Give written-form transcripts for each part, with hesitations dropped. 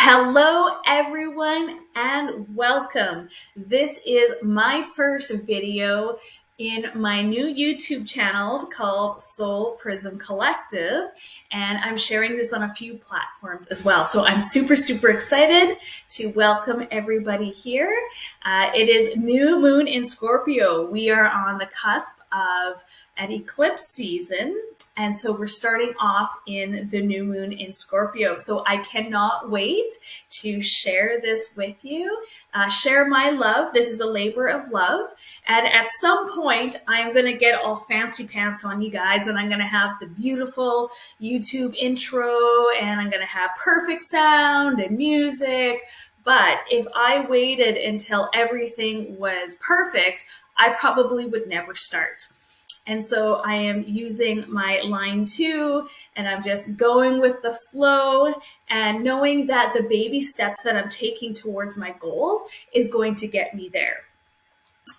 Hello everyone and welcome. This is my first video in my new YouTube channel called Soulprism Collective, and I'm sharing this on a few platforms as well. So I'm super excited to welcome everybody here. It is new moon in Scorpio. We are on the cusp of an eclipse season. And so we're starting off in the new moon in Scorpio. So I cannot wait to share this with you, share my love. This is a labor of love. And at some point, I'm going to get all fancy pants on you guys, and I'm going to have the beautiful YouTube intro, and I'm going to have perfect sound and music. But if I waited until everything was perfect, I probably would never start. And so I am using my line 2, and I'm just going with the flow and knowing that the baby steps that I'm taking towards my goals is going to get me there.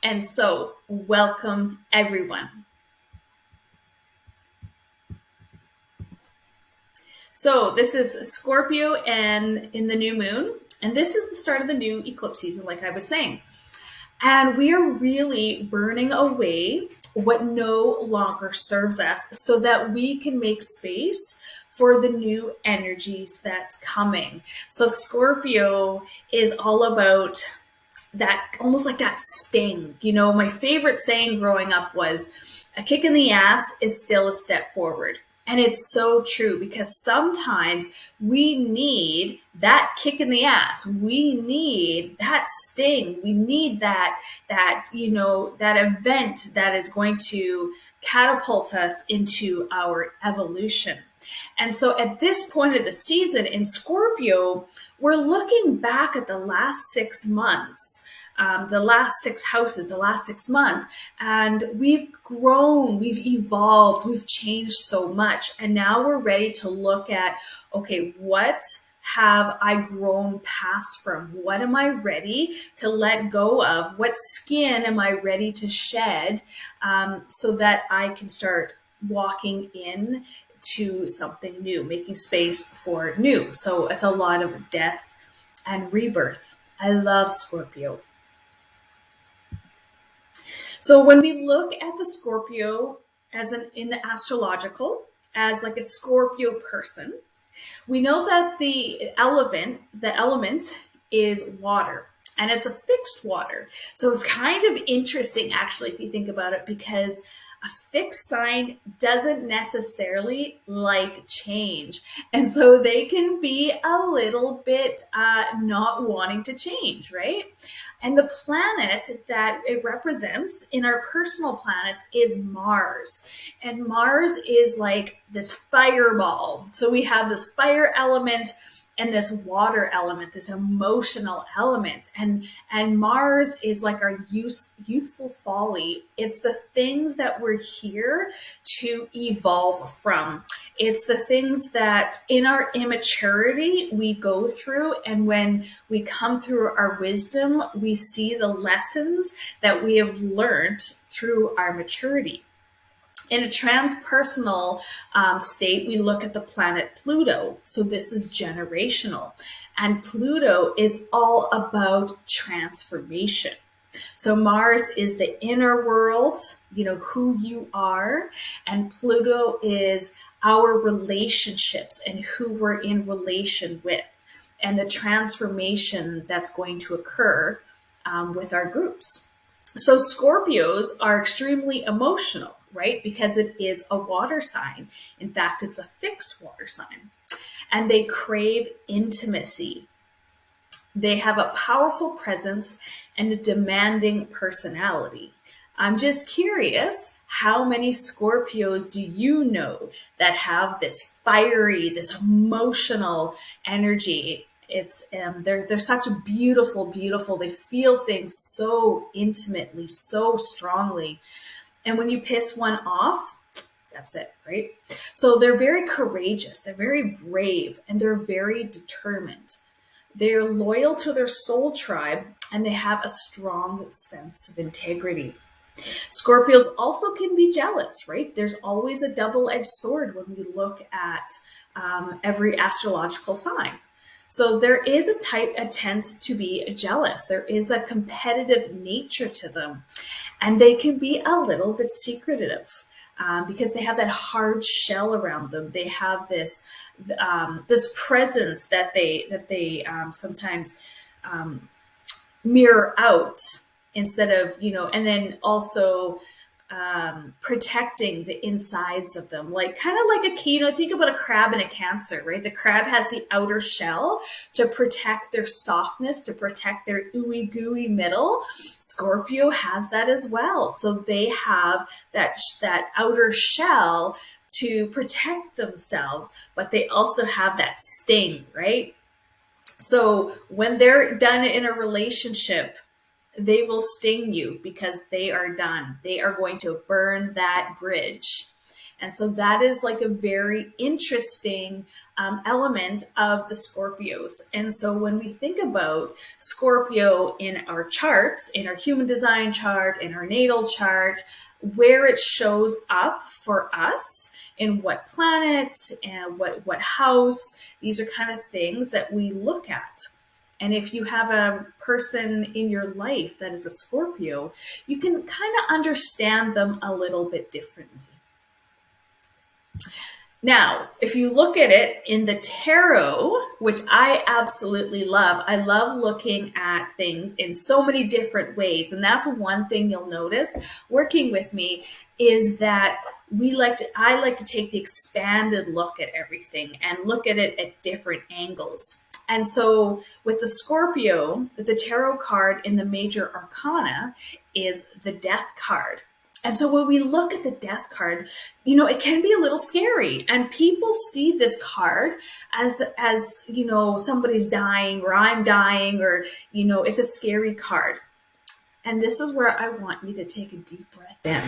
And so welcome everyone. So this is Scorpio and in the new moon, and this is the start of the new eclipse season, like I was saying. And we are really burning away what no longer serves us so that we can make space for the new energies that's coming. So Scorpio is all about that, almost like that sting. You know, my favorite saying growing up was, a kick in the ass is still a step forward. And it's so true, because sometimes we need that kick in the ass. We need that sting. We need that event that is going to catapult us into our evolution. And so at this point of the season in Scorpio, we're looking back at the last 6 months, the last 6 houses, the last 6 months, and we've grown, we've evolved, we've changed so much. And now we're ready to look at, okay, what have I grown past from? What am I ready to let go of? What skin am I ready to shed so that I can start walking in to something new, making space for new. So it's a lot of death and rebirth. I love Scorpio. So when we look at the Scorpio in the astrological, as like a Scorpio person, we know that the element is water, and it's a fixed water. So it's kind of interesting, actually, if you think about it, because a fixed sign doesn't necessarily like change. And so they can be a little bit not wanting to change, right? And the planet that it represents in our personal planets is Mars. And Mars is like this fireball. So we have this fire element and this water element, this emotional element. And Mars is like our youthful folly. It's the things that we're here to evolve from. It's the things that in our immaturity we go through, and when we come through our wisdom, we see the lessons that we have learned through our maturity. In a transpersonal state, we look at the planet Pluto. So this is generational. And Pluto is all about transformation. So Mars is the inner world, who you are. And Pluto is our relationships and who we're in relation with, and the transformation that's going to occur with our groups. So Scorpios are extremely emotional, right? Because it is a water sign. In fact, it's a fixed water sign. And they crave intimacy. They have a powerful presence and a demanding personality. I'm just curious, how many Scorpios do you know that have this fiery, this emotional energy? They're such a beautiful, they feel things so intimately, so strongly. And when you piss one off, that's it, right? So they're very courageous, they're very brave, and they're very determined. They're loyal to their soul tribe, and they have a strong sense of integrity. Scorpios also can be jealous, right? There's always a double-edged sword when we look at every astrological sign. So there is a tend to be jealous. There is a competitive nature to them, and they can be a little bit secretive. Because they have that hard shell around them, they have this presence that they sometimes mirror out instead of, and then also protecting the insides of them, like kind of like think about a crab and a Cancer, right? The crab has the outer shell to protect their softness, to protect their ooey gooey middle. Scorpio has that as well. So they have that outer shell to protect themselves, but they also have that sting, right? So when they're done in a relationship, they will sting you because they are done. They are going to burn that bridge. And so that is like a very interesting element of the Scorpios. And so when we think about Scorpio in our charts, in our human design chart, in our natal chart, where it shows up for us, in what planet and what house, these are kind of things that we look at. And if you have a person in your life that is a Scorpio, you can kind of understand them a little bit differently. Now, if you look at it in the tarot, which I absolutely love, I love looking at things in so many different ways. And that's one thing you'll notice working with me is that I like to take the expanded look at everything and look at it at different angles. And so with the Scorpio, the tarot card in the major arcana is the Death card. And so when we look at the Death card, it can be a little scary. And people see this card as somebody's dying or I'm dying or, it's a scary card. And this is where I want you to take a deep breath in.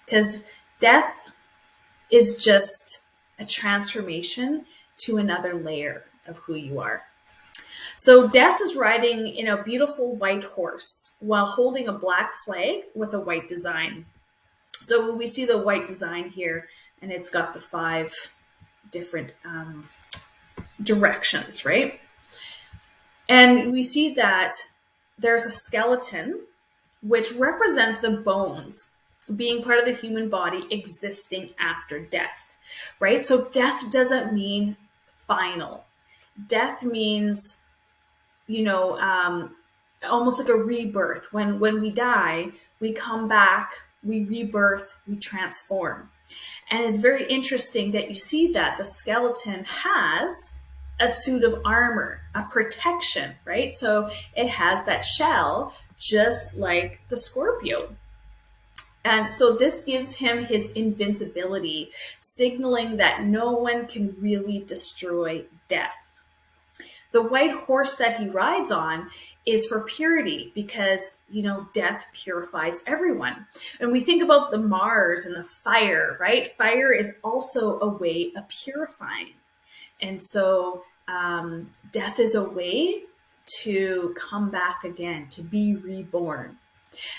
Because death is just a transformation to another layer of who you are. So Death is riding in a beautiful white horse while holding a black flag with a white design. So we see the white design here, and it's got the 5 different directions, right? And we see that there's a skeleton, which represents the bones being part of the human body existing after death, right? So death doesn't mean final. Death means, almost like a rebirth. When we die, we come back, we rebirth, we transform. And it's very interesting that you see that the skeleton has a suit of armor, a protection, right? So it has that shell, just like the Scorpio. And so this gives him his invincibility, signaling that no one can really destroy death. The white horse that he rides on is for purity because, death purifies everyone. And we think about the Mars and the fire, right? Fire is also a way of purifying. And so death is a way to come back again, to be reborn.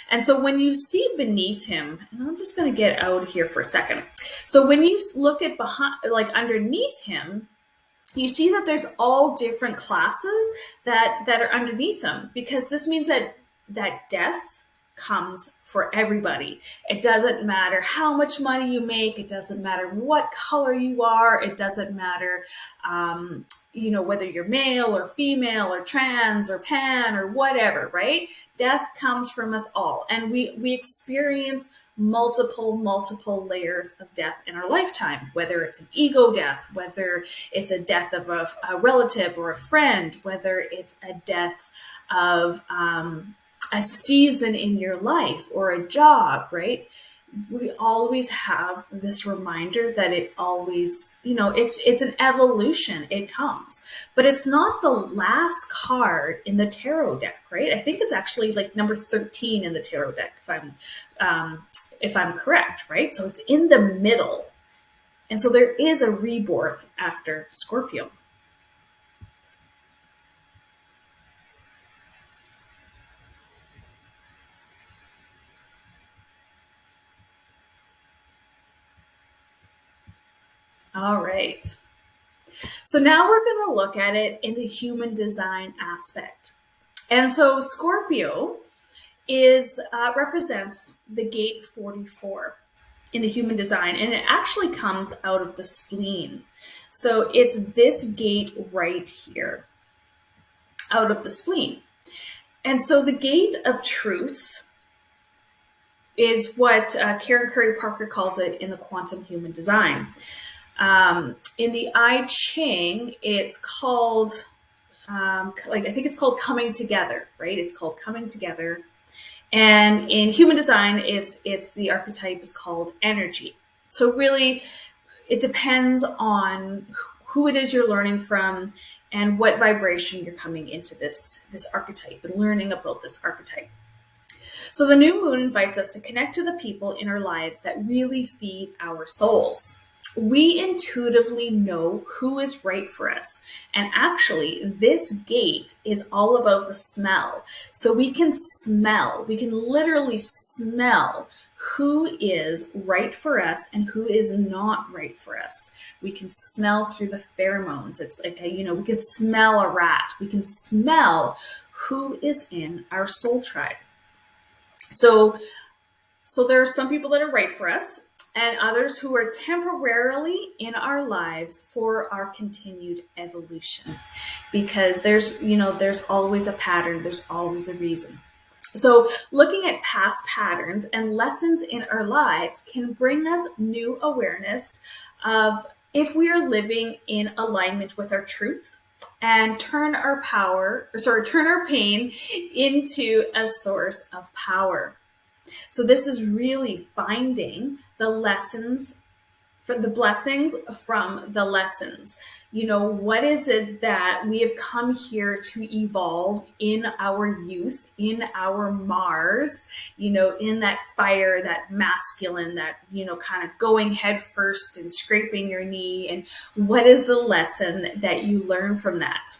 And so when you see beneath him, and I'm just going to get out here for a second. So when you look at behind, like underneath him, you see that there's all different classes that are underneath him, because this means that death comes for everybody. It doesn't matter how much money you make. It doesn't matter what color you are. It doesn't matter, whether you're male or female or trans or pan or whatever, right? Death comes from us all. And we experience multiple layers of death in our lifetime, whether it's an ego death, whether it's a death of a relative or a friend, whether it's a death of a season in your life or a job, right? We always have this reminder that it always, it's an evolution. It comes, but it's not the last card in the tarot deck, right? I think it's actually like number 13 in the tarot deck, if I'm correct, right? So it's in the middle. And so there is a rebirth after Scorpio. All right. So now we're going to look at it in the human design aspect. And so Scorpio is represents the gate 44 in the human design, and it actually comes out of the spleen. So it's this gate right here, out of the spleen. And so the gate of truth is what Karen Curry Parker calls it in the quantum human design. In the I Ching, it's called, I think it's called coming together, right? It's called coming together. And in human design, it's the archetype is called energy. So really, it depends on who it is you're learning from and what vibration you're coming into this archetype and learning about this archetype. So the new moon invites us to connect to the people in our lives that really feed our souls. We intuitively know who is right for us. And actually, this gate is all about the smell. So we can literally smell who is right for us and who is not right for us. We can smell through the pheromones. It's like, we can smell a rat. We can smell who is in our soul tribe. So there are some people that are right for us, and others who are temporarily in our lives for our continued evolution. Because there's always a pattern, there's always a reason. So looking at past patterns and lessons in our lives can bring us new awareness of if we are living in alignment with our truth, and turn our pain into a source of power. So this is really finding the lessons, for the blessings from the lessons. What is it that we have come here to evolve in our youth, in our Mars, in that fire, that masculine, that, kind of going head first and scraping your knee. And what is the lesson that you learn from that?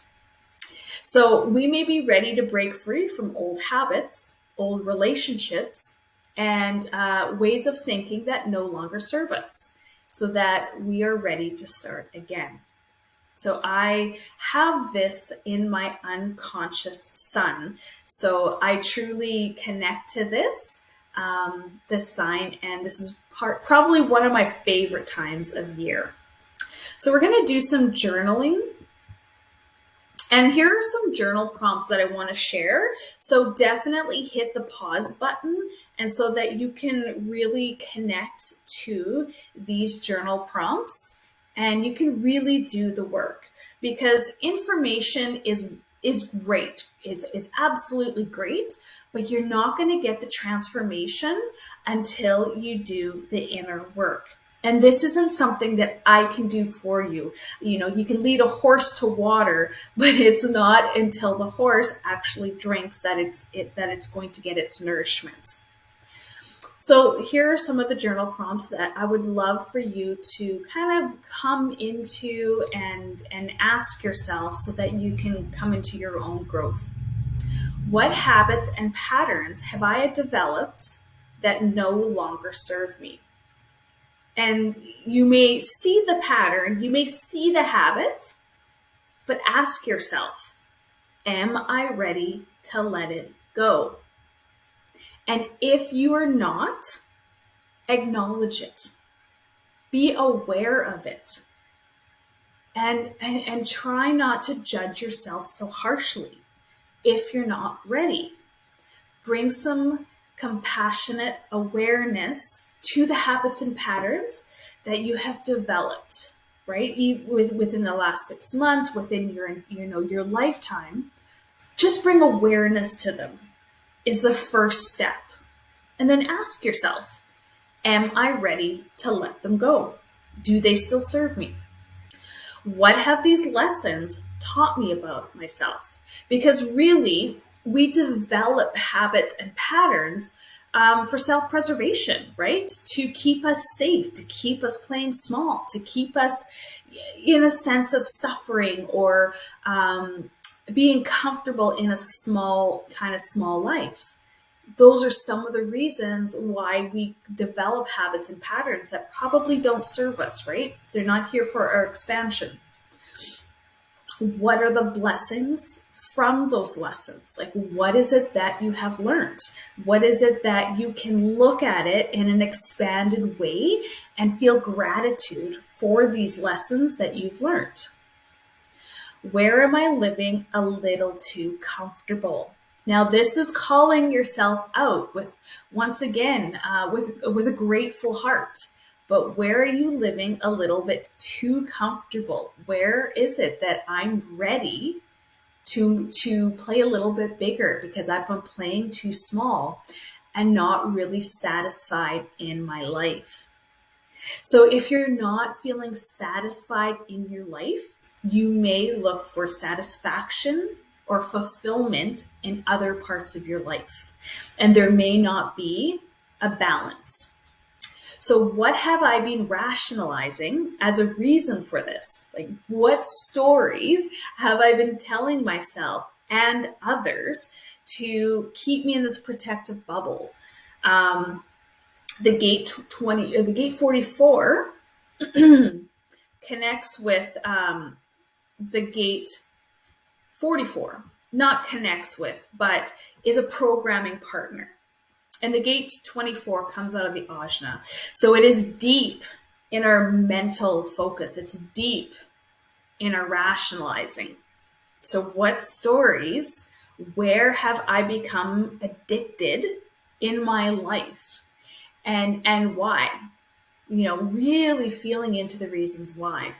So we may be ready to break free from old habits, old relationships, and ways of thinking that no longer serve us, so that we are ready to start again. So I have this in my unconscious sun. So I truly connect to this sign, and this is probably one of my favorite times of year. So we're going to do some journaling. And here are some journal prompts that I want to share. So definitely hit the pause button, and so that you can really connect to these journal prompts and you can really do the work, because information is great, is absolutely great, but you're not going to get the transformation until you do the inner work. And this isn't something that I can do for you. You can lead a horse to water, but it's not until the horse actually drinks that it's going to get its nourishment. So here are some of the journal prompts that I would love for you to kind of come into and ask yourself, so that you can come into your own growth. What habits and patterns have I developed that no longer serve me? And you may see the pattern, you may see the habit, but ask yourself, am I ready to let it go? And if you are not, acknowledge it. Be aware of it. And try not to judge yourself so harshly if you're not ready. Bring some compassionate awareness to the habits and patterns that you have developed, right? Within the last 6 months, within your lifetime. Just bring awareness to them is the first step. And then ask yourself, am I ready to let them go? Do they still serve me? What have these lessons taught me about myself? Because really, we develop habits and patterns for self-preservation, right? To keep us safe, to keep us playing small, to keep us in a sense of suffering or being comfortable in a small life. Those are some of the reasons why we develop habits and patterns that probably don't serve us, right? They're not here for our expansion. What are the blessings from those lessons? Like, what is it that you have learned? What is it that you can look at it in an expanded way and feel gratitude for these lessons that you've learned? Where am I living a little too comfortable? Now, this is calling yourself out with, once again, with a grateful heart. But where are you living a little bit too comfortable? Where is it that I'm ready to play a little bit bigger because I've been playing too small and not really satisfied in my life? So if you're not feeling satisfied in your life, you may look for satisfaction or fulfillment in other parts of your life. And there may not be a balance. So what have I been rationalizing as a reason for this? Like, what stories have I been telling myself and others to keep me in this protective bubble? The gate 20 or the gate 44 connects with the gate 44, not connects with, but is a programming partner. And the gate 24 comes out of the ajna. So it is deep in our mental focus. It's deep in our rationalizing. So what stories, where have I become addicted in my life? And why? Really feeling into the reasons why.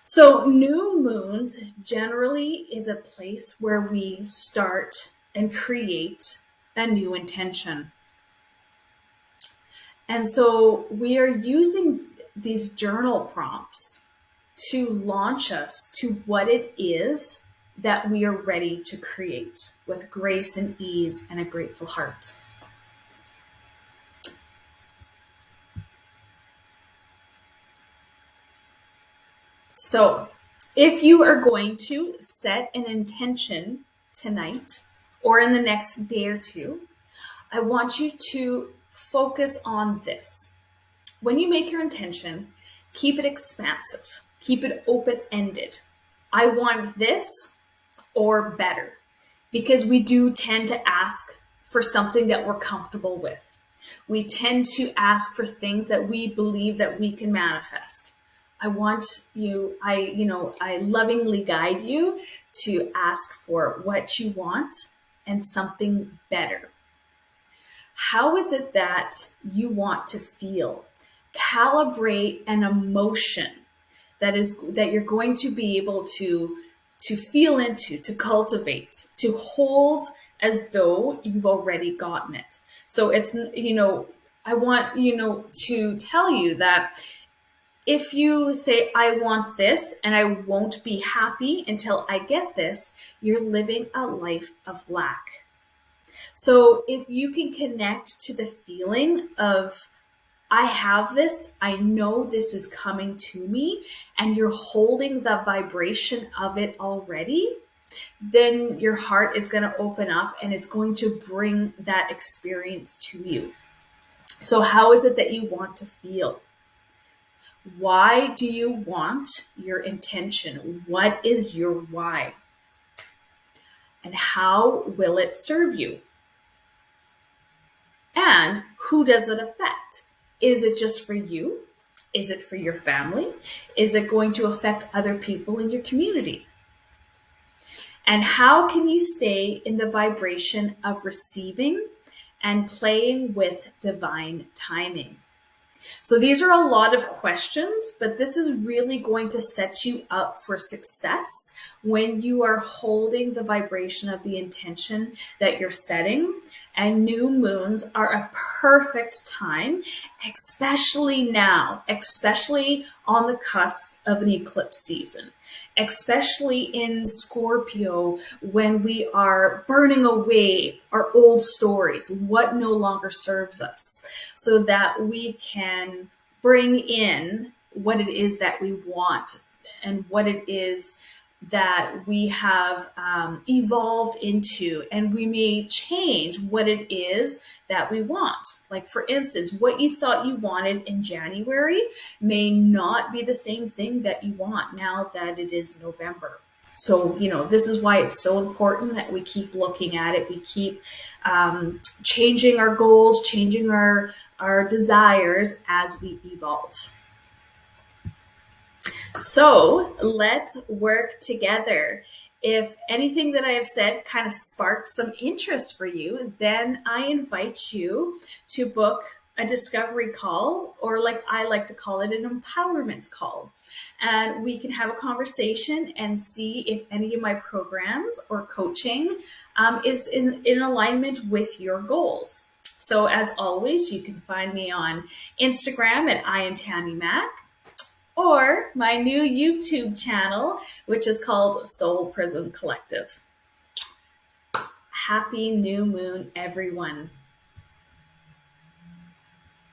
So new moons generally is a place where we start and create a new intention. And so we are using these journal prompts to launch us to what it is that we are ready to create with grace and ease and a grateful heart. So if you are going to set an intention tonight or in the next day or two, I want you to focus on this. When you make your intention, keep it expansive, keep it open-ended. I want this or better, because we do tend to ask for something that we're comfortable with. We tend to ask for things that we believe that we can manifest. I lovingly guide you to ask for what you want and something better. How is it that you want to feel? Calibrate an emotion that you're going to be able to feel into, to cultivate, to hold as though you've already gotten it. So it's, I want, to tell you that if you say, I want this and I won't be happy until I get this, you're living a life of lack. So if you can connect to the feeling of, I have this, I know this is coming to me, and you're holding the vibration of it already, then your heart is going to open up and it's going to bring that experience to you. So how is it that you want to feel? Why do you want your intention? What is your why? And how will it serve you? And who does it affect? Is it just for you? Is it for your family? Is it going to affect other people in your community? And how can you stay in the vibration of receiving and playing with divine timing? So these are a lot of questions, but this is really going to set you up for success when you are holding the vibration of the intention that you're setting. And new moons are a perfect time, especially now, especially on the cusp of an eclipse season, especially in Scorpio, when we are burning away our old stories, what no longer serves us, so that we can bring in what it is that we want and what it is that we have evolved into, and we may change what it is that we want. Like, for instance, what you thought you wanted in January may not be the same thing that you want now that it is November. So, this is why it's so important that we keep looking at it. We keep changing our goals, changing our desires as we evolve. So let's work together. If anything that I have said kind of sparked some interest for you, then I invite you to book a discovery call, or like I like to call it, an empowerment call. And we can have a conversation and see if any of my programs or coaching is in alignment with your goals. So as always, you can find me on Instagram at I am Tammy Mack, or my new YouTube channel, which is called Soulprism Collective. Happy new moon, everyone.